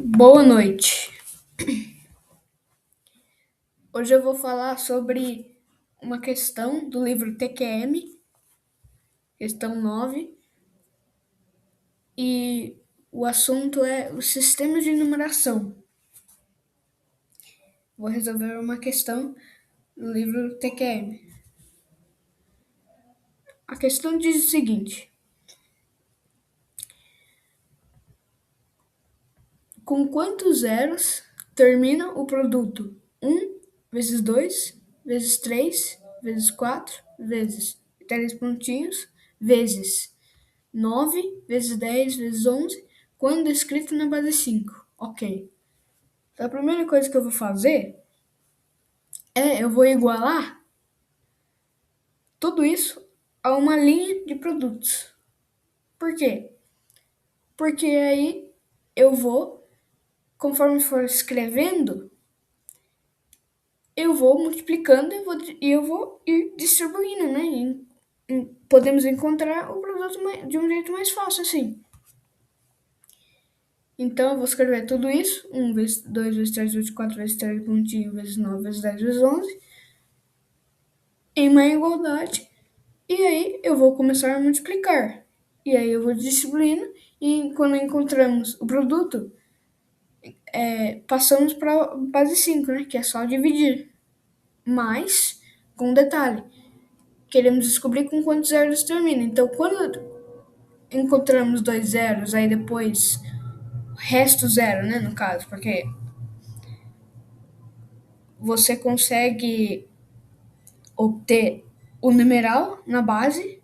Boa noite. Hoje eu vou falar sobre uma questão do livro TQM, questão 9, e o assunto é os sistemas de numeração. Vou resolver uma questão do livro TQM. A questão diz o seguinte: com quantos zeros termina o produto 1 vezes 2 vezes 3 vezes 4 vezes 3 pontinhos vezes 9 vezes 10 vezes 11, quando escrito na base 5. Ok. Então, a primeira coisa que eu vou fazer eu vou igualar tudo isso a uma linha de produtos. Por quê? Porque aí eu vou, conforme for escrevendo, eu vou multiplicando e eu vou ir distribuindo, né? Podemos encontrar o produto de um jeito mais fácil, assim. Então, eu vou escrever tudo isso: 1 vezes 2 vezes 3 vezes 4 vezes 3 pontinho vezes 9 vezes 10 vezes 11, em uma igualdade. E aí, eu vou começar a multiplicar. E aí, eu vou distribuindo. E quando encontramos o produto, passamos para a base 5, né? Que é só dividir. Mas, com um detalhe, queremos descobrir com quantos zeros termina. Então, quando encontramos dois zeros, aí depois resto zero, né? No caso, porque você consegue obter o numeral na base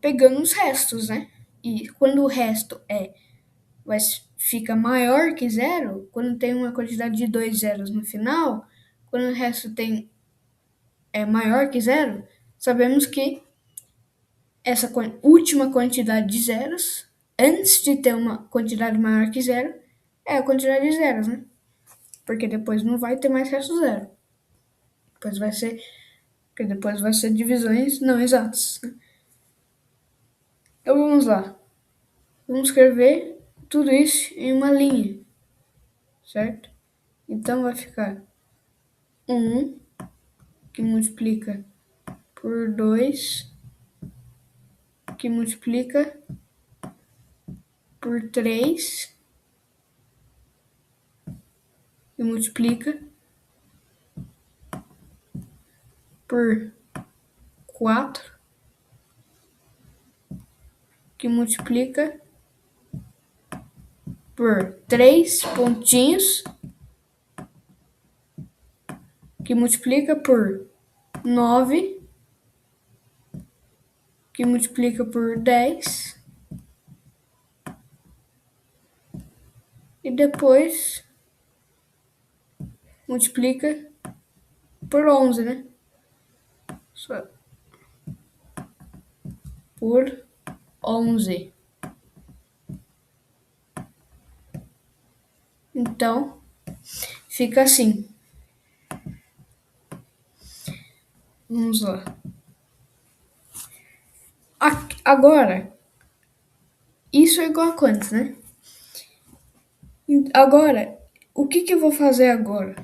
pegando os restos, né? E quando o resto fica maior que zero, quando tem uma quantidade de dois zeros no final, quando o resto é maior que zero, sabemos que essa última quantidade de zeros, antes de ter uma quantidade maior que zero, é a quantidade de zeros, né? Porque depois não vai ter mais resto zero. Depois vai ser divisões não exatas. Então vamos lá. Vamos escrever tudo isso em uma linha, certo? Então vai ficar 1 que multiplica por 2 que multiplica por 3 que multiplica por 4 que multiplica por 3 pontinhos que multiplica por 9 que multiplica por 10 e depois multiplica por 11, né? Só por 11. Então, fica assim. Vamos lá. Agora, isso é igual a quantos, né? Agora, o que eu vou fazer agora?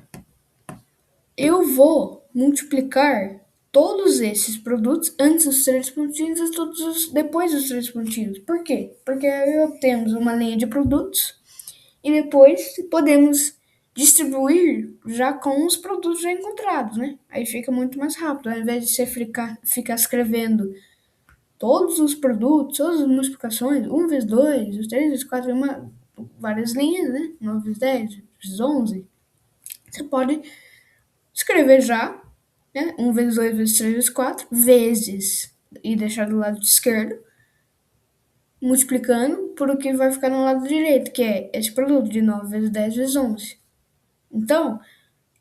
Eu vou multiplicar todos esses produtos antes dos três pontinhos e depois dos três pontinhos. Por quê? Porque aí temos uma linha de produtos e depois podemos distribuir já com os produtos já encontrados, né? Aí fica muito mais rápido, ao invés de você ficar escrevendo todos os produtos, todas as multiplicações, 1 vezes 2, 3 vezes 4, várias linhas, né? 9 vezes 10 vezes 11. Você pode escrever já, né? 1 vezes 2 vezes 3 vezes 4, vezes, e deixar do lado esquerdo, multiplicando por o que vai ficar no lado direito, que é esse produto de 9 vezes 10 vezes 11. Então,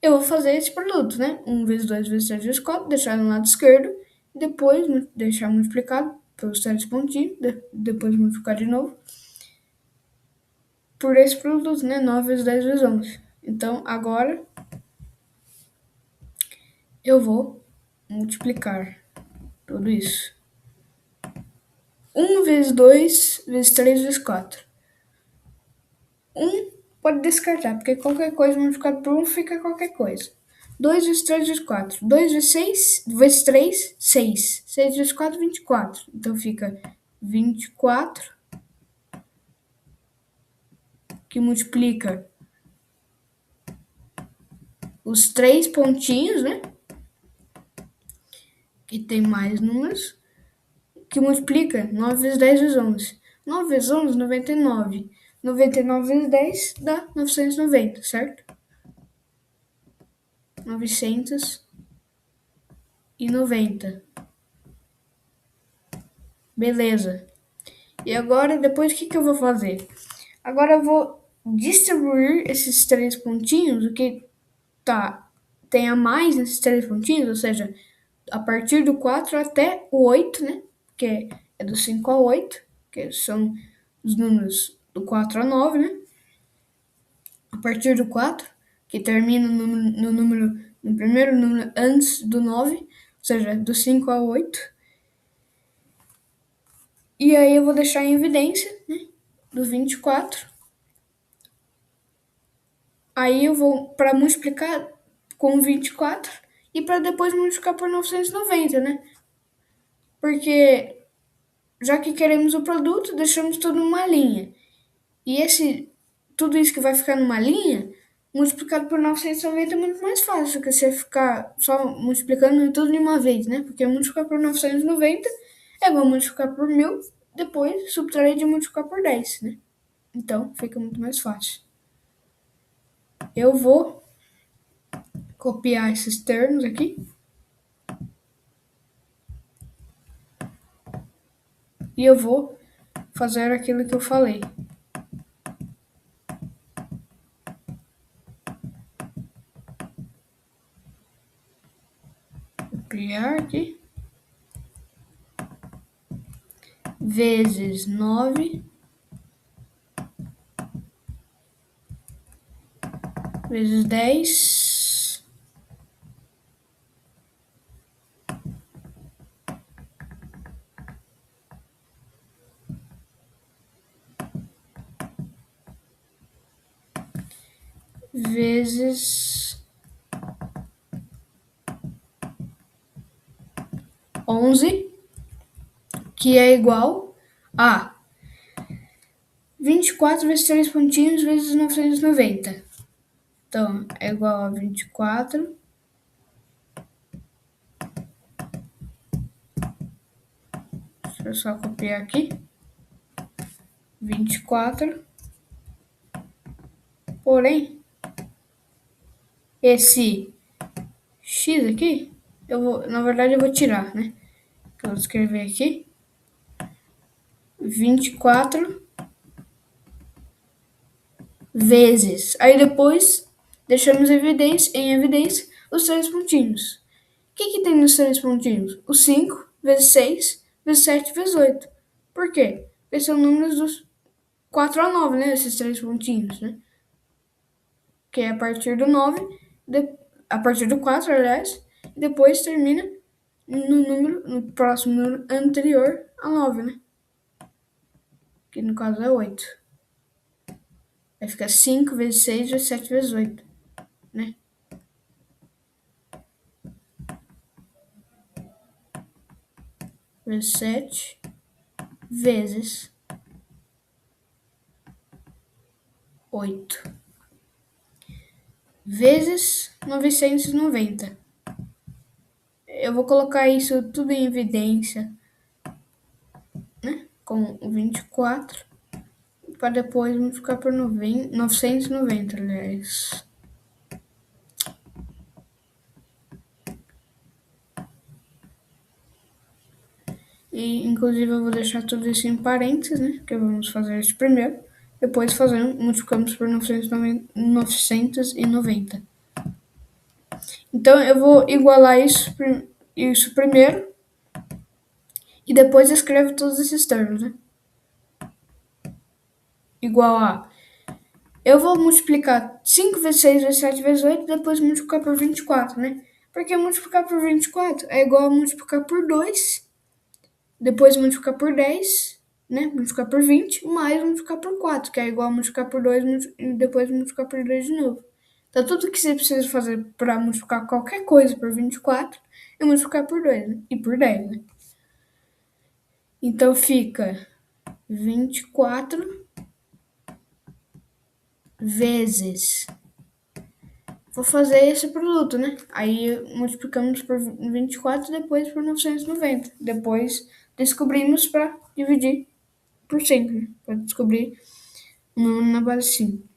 eu vou fazer esse produto, né? 1 vezes 2 vezes 3 vezes 4, deixar no lado esquerdo, e depois deixar multiplicado pelos 3 pontinhos, depois multiplicar de novo, por esse produto, né? 9 vezes 10 vezes 11. Então, agora, eu vou multiplicar tudo isso. 1 vezes 2 vezes 3 vezes 4. 1 pode descartar, porque qualquer coisa multiplicado por 1 fica qualquer coisa. 2 vezes 3 vezes 4. 2 vezes 6, vezes 3, 6. 6 vezes 4, 24. Então fica 24, que multiplica os 3 pontinhos, né? Que tem mais números, que multiplica 9 vezes 10 vezes 11. 9 vezes 11, 99. 99 vezes 10 dá 990, certo? 990. Beleza. E agora, depois, o que eu vou fazer? Agora eu vou distribuir esses 3 pontinhos, o que tem a mais nesses 3 pontinhos, ou seja, a partir do 4 até o 8, né? Que é do 5 ao 8, que são os números do 4 a 9, né? A partir do 4, que termina no primeiro número antes do 9, ou seja, do 5 ao 8. E aí eu vou deixar em evidência, né? Do 24. Aí eu vou para multiplicar com 24 e para depois multiplicar por 990, né? Porque já que queremos o produto, deixamos tudo numa linha. E tudo isso que vai ficar numa linha, multiplicado por 990 é muito mais fácil do que você ficar só multiplicando tudo de uma vez, né? Porque multiplicar por 990 é igual multiplicar por 1000, depois subtrair de multiplicar por 10, né? Então fica muito mais fácil. Eu vou copiar esses termos aqui. E eu vou fazer aquilo que eu falei. Vou criar aqui. Vezes 9. Vezes 10. Vezes 11, que é igual a 24 vezes 3 pontinhos vezes 990. Então, é igual a 24 . Deixa eu só copiar aqui. 24. Porém, esse x aqui, na verdade eu vou tirar, né? Eu vou escrever aqui. 24 vezes. Aí depois deixamos em evidência os 3 pontinhos. O que tem nos 3 pontinhos? O 5 vezes 6 vezes 7 vezes 8. Por quê? Porque são números dos 4 a 9, né? Esses 3 pontinhos, né? Que é a partir do 9, a partir do 4, aliás, e depois termina no próximo número anterior a 9, né? Que no caso é 8. Aí fica 5 vezes 6 vezes 7 vezes 8, né? Vezes 7 vezes 8 vezes 990. Eu vou colocar isso tudo em evidência, né? Com 24, para depois multiplicar por 990, aliás. E, inclusive, eu vou deixar tudo isso em parênteses, né? Que vamos fazer isso primeiro. Depois multiplicamos por 990. Então, eu vou igualar isso primeiro. E depois escrevo todos esses termos, né? Igual a... Eu vou multiplicar 5 vezes 6 vezes 7 vezes 8, depois multiplicar por 24, né? Porque multiplicar por 24 é igual a multiplicar por 2, depois multiplicar por 10, né? Multiplicar por 20 mais multiplicar por 4, que é igual a multiplicar por 2 e depois multiplicar por 2 de novo. Então, tudo que você precisa fazer para multiplicar qualquer coisa por 24 é multiplicar por 2, né? E por 10, né? Então, fica 24 vezes. Vou fazer esse produto, né? Aí multiplicamos por 24, depois por 990. Depois descobrimos para dividir por 5, né? Para descobrir o número na base 5.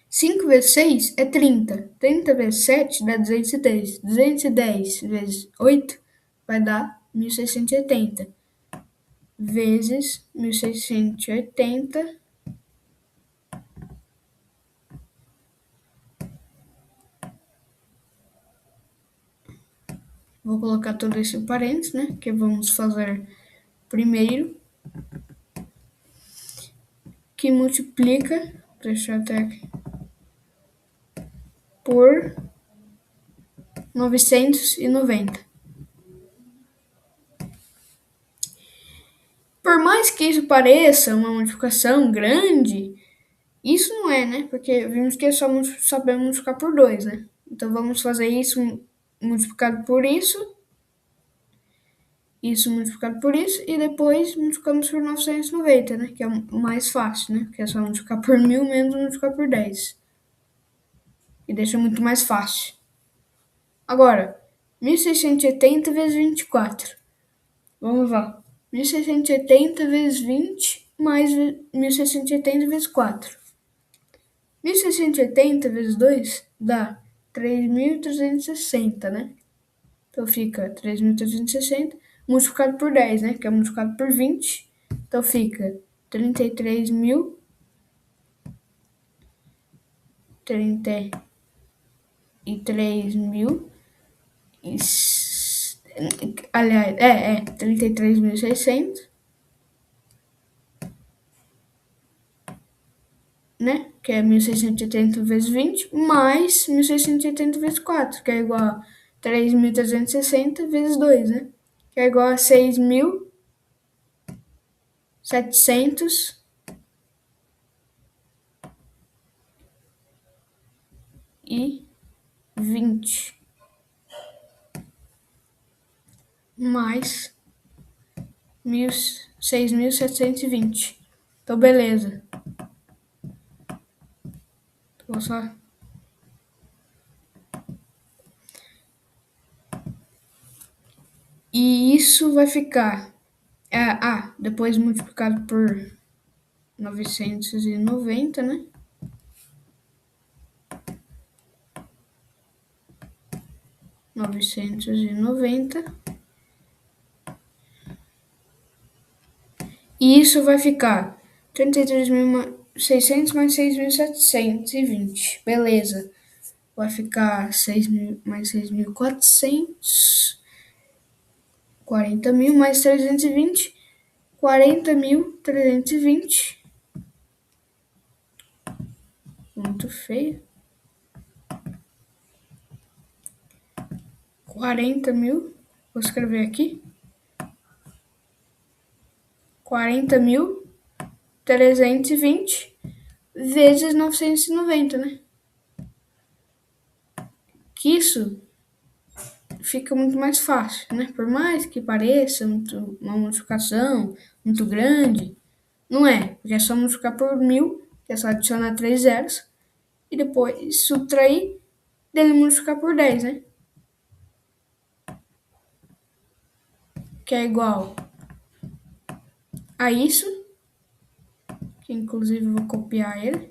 5 vezes 6 é 30. 30 vezes 7 dá 210. 210 vezes 8 vai dar 1680. Vezes 1680. Vou colocar todo esse parênteses, né? Que vamos fazer primeiro. Que multiplica, deixa eu até aqui, por 990. Por mais que isso pareça uma multiplicação grande, isso não é, né? Porque vimos que só sabemos multiplicar por 2, né? Então vamos fazer isso multiplicado por isso multiplicado por isso, e depois multiplicamos por 990, né? Que é o mais fácil, né? Que é só multiplicar por 1000 menos multiplicar por 10. E deixa muito mais fácil. Agora, 1680 vezes 24. Vamos lá. 1680 vezes 20 mais 1680 vezes 4. 1680 vezes 2 dá 3.360, né? Então fica 3.360 multiplicado por 10, né? Que é multiplicado por 20. Então fica 33.000. 33.000. Aliás, 33.600. Né? Que é 1680 vezes 20, mais 1680 vezes 4, que é igual a 3.360 vezes 2, né? Que é igual a 6.720 mais 6.720. Então, beleza. Vou só... E isso vai ficar... depois multiplicado por 990, né? 990. E isso vai ficar 33.600 mais 6.720. Beleza. Vai ficar 6.000 mais 6.400. 40.000 mais 320. 40.320. Muito feio. 40.000. Vou escrever aqui. 40.320 vezes 990, né? Que isso fica muito mais fácil, né? Por mais que pareça uma multiplicação muito grande, não é, porque é só multiplicar por 1000, que é só adicionar 3 zeros, e depois subtrair dele multiplicar por 10, né? Que é igual a isso, que inclusive eu vou copiar ele.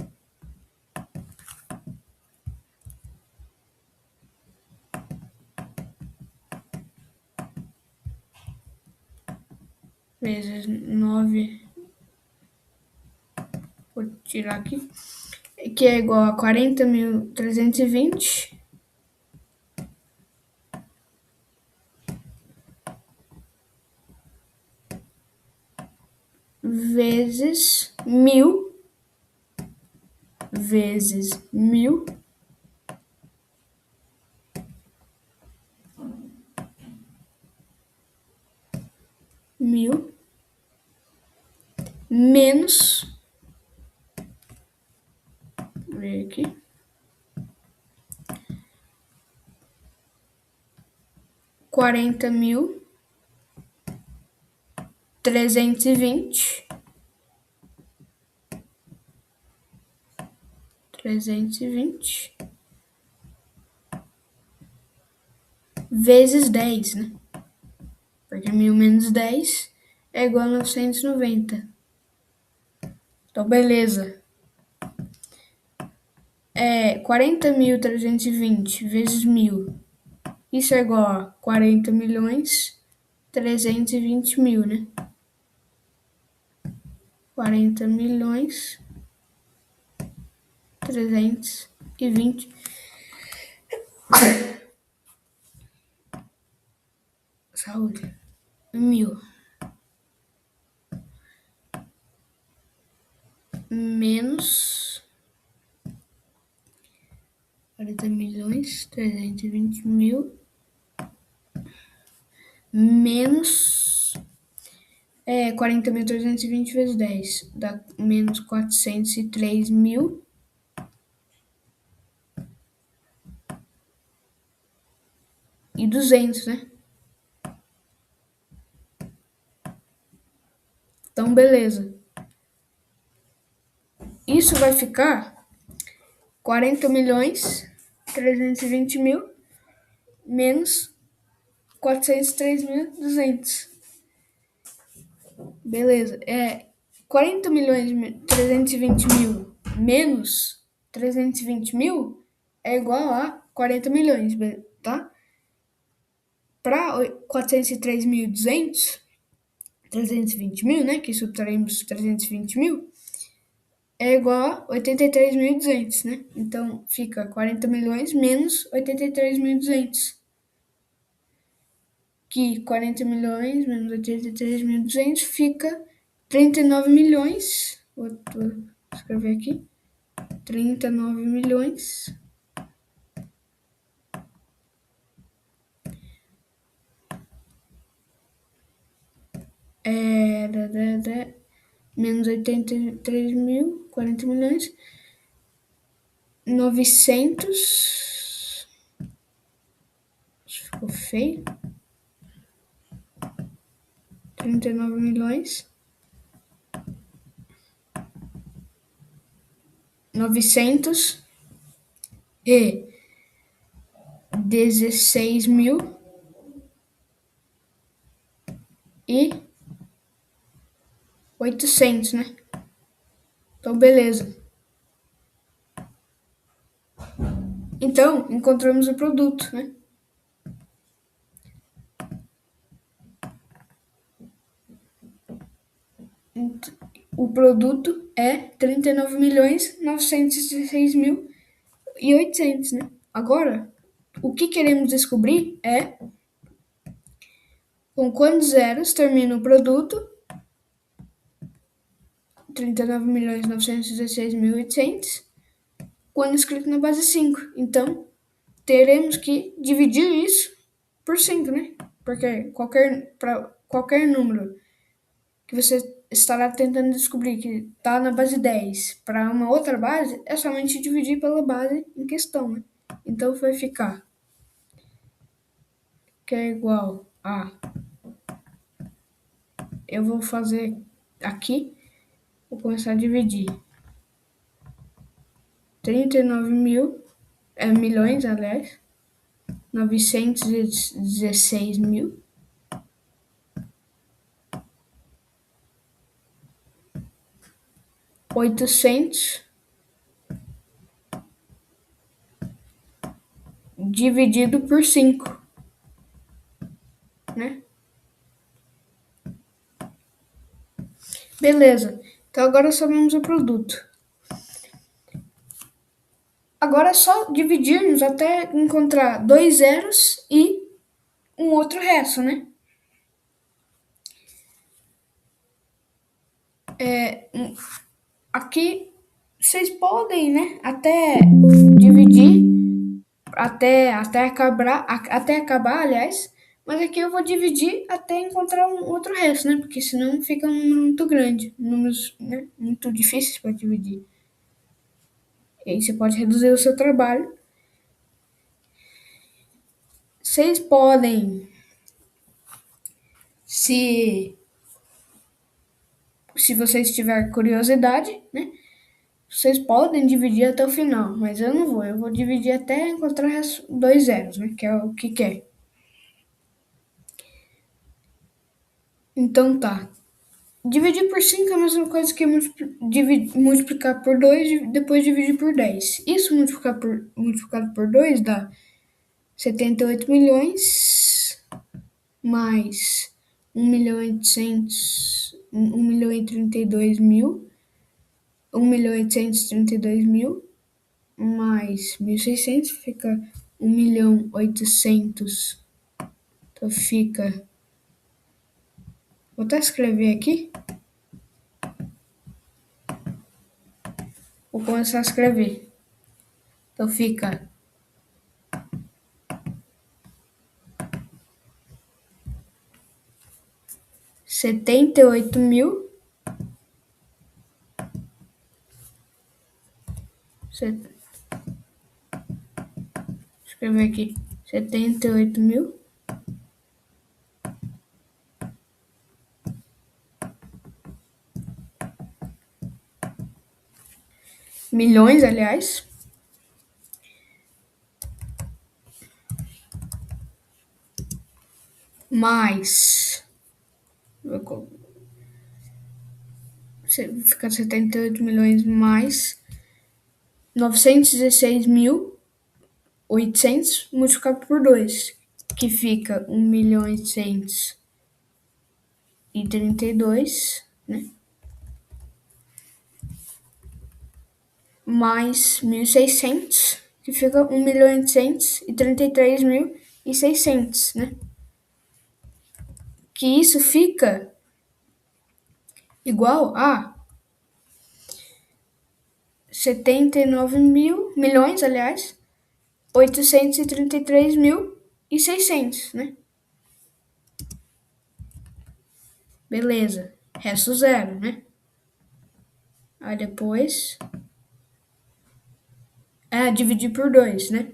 Vezes 9, vou tirar aqui, que é igual a 40.320 vezes 1000 vezes 1000 1000 ver aqui. R$ 40.320 vezes 10, né? Porque 1.000 menos 10 é igual a 990. Então, beleza. 40.320 vezes 1.000. Isso é igual a 40.320.000, né? 40.320.000. Saúde. 1.000 menos 40.320.000 menos 40.320 vezes 10 dá menos 403.200, né? Então, beleza. Isso vai ficar 40.320.000 menos 403.200. Beleza. 40.320.000 menos 320.000 é igual a 40 milhões, tá? Para 403.200, 320.000, né? Que subtraímos 320.000, é igual a 83.200, né? Então, fica 40 milhões menos 83.200. Que 40 milhões menos 83.200 fica 39 milhões. Vou escrever aqui. 39 milhões. Menos 83.000, 40 milhões. 900. Isso ficou feio. 39 milhões. 916.800, né? Então, beleza. Então, encontramos o produto, né? O produto é 39.916.800, né? Agora, o que queremos descobrir é com quantos zeros termina o produto. 39.916.800 quando escrito na base 5. Então, teremos que dividir isso por 5, né? Porque para qualquer número que você estará tentando descobrir que está na base 10 para uma outra base, é somente dividir pela base em questão, né? Então, vai ficar que é igual a... Eu vou fazer aqui, vou começar a dividir. 39 milhões, aliás, 916.000 800 dividido por 5, né? Beleza. Então agora sabemos o produto. Agora é só dividirmos até encontrar 2 zeros e um outro resto, né? Aqui vocês podem, né? Até dividir até acabar, aliás. Mas aqui eu vou dividir até encontrar um outro resto, né? Porque senão fica um número muito grande, números, né, muito difíceis para dividir. E aí você pode reduzir o seu trabalho. Vocês podem, se, se vocês tiverem curiosidade, né? Vocês podem dividir até o final, mas eu não vou. Eu vou dividir até encontrar dois zeros, né? Que é o que quer. Então tá. Dividir por 5 é a mesma coisa que multiplicar por 2 e depois dividir por 10. Isso multiplicado por 2 dá 78 milhões mais 1.800, 1.032.000, 1.832.000 mais 1.600 fica 1.800.000. Então fica. Vou até escrever aqui. Vou começar a escrever. Então fica 78.000. Escrever aqui. 78.000 milhões, aliás, mais fica 78 milhões mais 916.800 multiplicado por 2, que fica 1.832, né? Mais 1.600, que fica 1.833.600, né? Que isso fica igual a 79.000 milhões, aliás, 833.600, né? Beleza. Resto zero, né? Aí depois. Dividir por 2, né?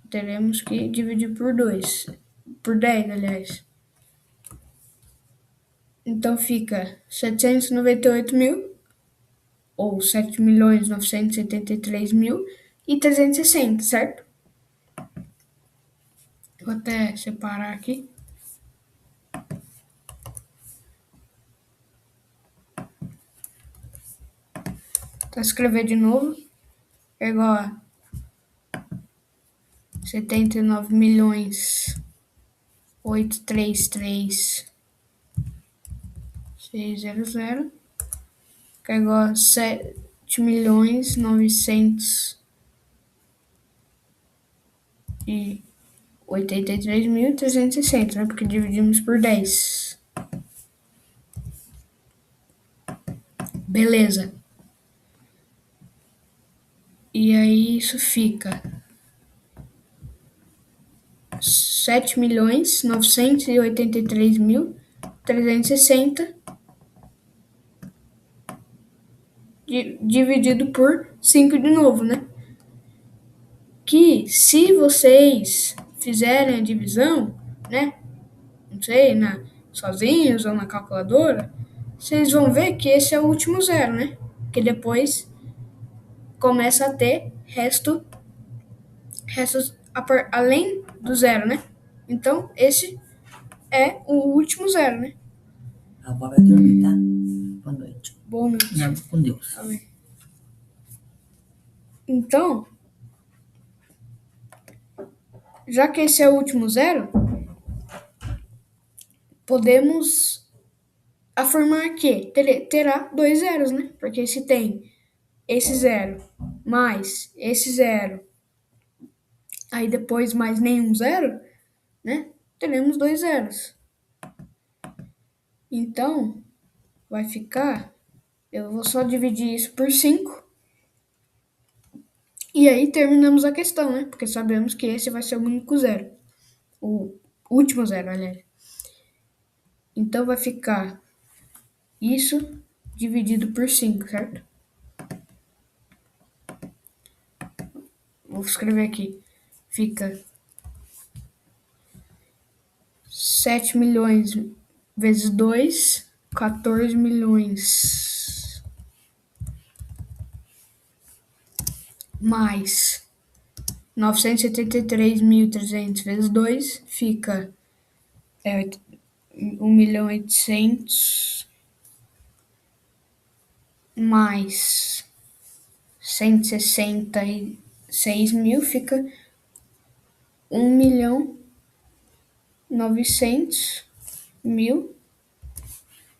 Teremos que dividir por 2. Por 10, aliás. Então fica 798.000, ou 7.973.360, certo? Vou até separar aqui. Vou escrever de novo. É igual a 79.833.600, que é igual a 7.983.360, né? Porque dividimos por 10. Beleza. E aí isso fica 7.983.360 dividido por 5 de novo, né? Que se vocês fizerem a divisão, né? Não sei, sozinhos ou na calculadora, vocês vão ver que esse é o último zero, né? Que depois começa a ter restos além do zero, né? Então, esse é o último zero, né? A avó vai dormir, tá? Boa noite. Boa noite. Dorme com Deus. Amém. Então, já que esse é o último zero, podemos afirmar que terá dois zeros, né? Porque se tem esse zero mais esse zero, aí depois mais nenhum zero, né? Teremos dois zeros. Então, vai ficar. Eu vou só dividir isso por 5. E aí terminamos a questão, né? Porque sabemos que esse vai ser o único zero. O último zero, aliás. Então vai ficar isso dividido por 5, certo? vou escrever aqui. Fica 7 milhões vezes 2, 14 milhões. Mais 973.300 vezes 2 fica 1.800.000 mais 166.000 fica 1.900.000,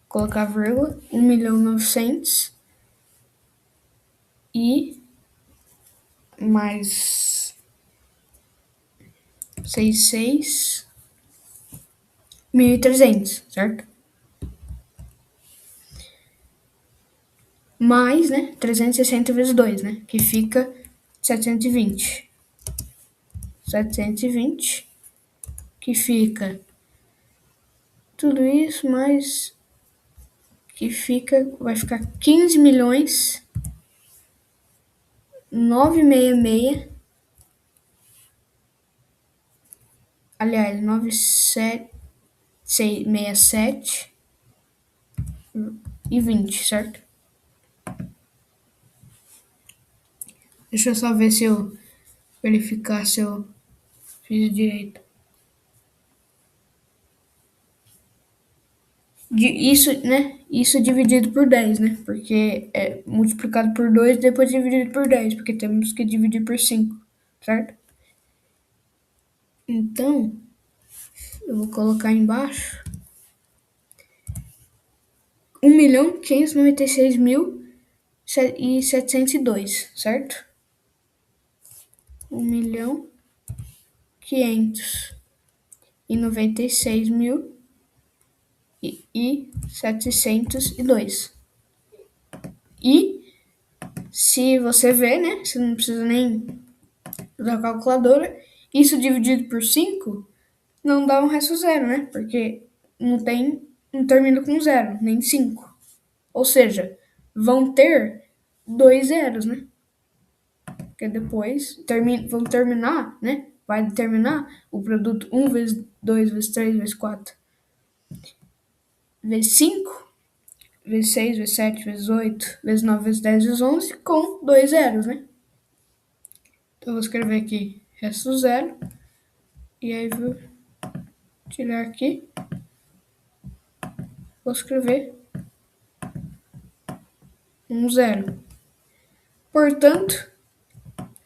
colocar vírgula, 1.900.000 e mais 1.300, certo? Mais, né, 360 vezes 2, né, que fica 720. 720, que fica tudo isso, mais que fica, vai ficar 15 milhões 966, aliás, 967 e 20, certo? Deixa eu só ver se eu verificar se eu fiz direito. Isso, né? Isso dividido por 10, né? Porque é multiplicado por 2 e depois dividido por 10, porque temos que dividir por 5, certo? Então, eu vou colocar embaixo 1.596.702, certo? 1.596.702. E se você ver, né? Você não precisa nem usar a calculadora. Isso dividido por 5 não dá um resto zero, né? Porque não termina com zero, nem 5. Ou seja, vão ter 2 zeros, né? Porque depois vão terminar, né? Vai terminar o produto 1 vezes 2 vezes 3 vezes 4 vezes 5 vezes 6 vezes 7 vezes 8 vezes 9 vezes 10 vezes 11 com 2 zeros, né? Então eu vou escrever aqui resto zero. E aí vou tirar aqui. Vou escrever um zero. Portanto,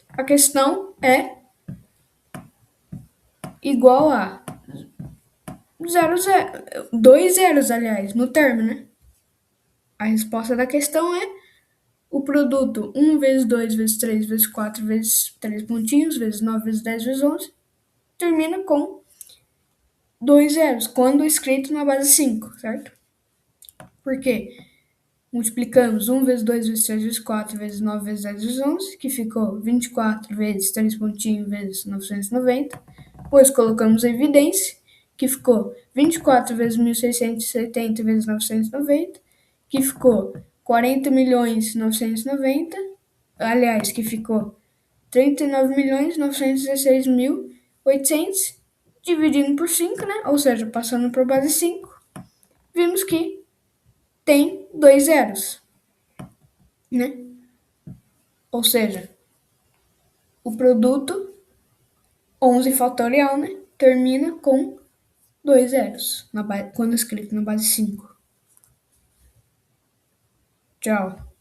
a questão é igual a 2 zeros, aliás, no término, né? A resposta da questão é o produto 1 vezes 2 vezes 3 vezes 4 vezes 3 pontinhos, vezes 9 vezes 10 vezes 11, termina com 2 zeros, quando escrito na base 5, certo? Por quê? Multiplicamos 1 vezes 2 vezes 3 vezes 4 vezes 9 vezes 10 vezes 11, que ficou 24 vezes 3 pontinhos vezes 990. Depois colocamos a evidência, que ficou 24 vezes 1.670 vezes 990, que ficou 40.990.000, aliás, que ficou 39.916.800, dividindo por 5, né? Ou seja, passando por base 5, vimos que tem 2 zeros, né? Ou seja, o produto 11 fatorial, né, termina com 2 zeros quando escrito na base 5. Tchau.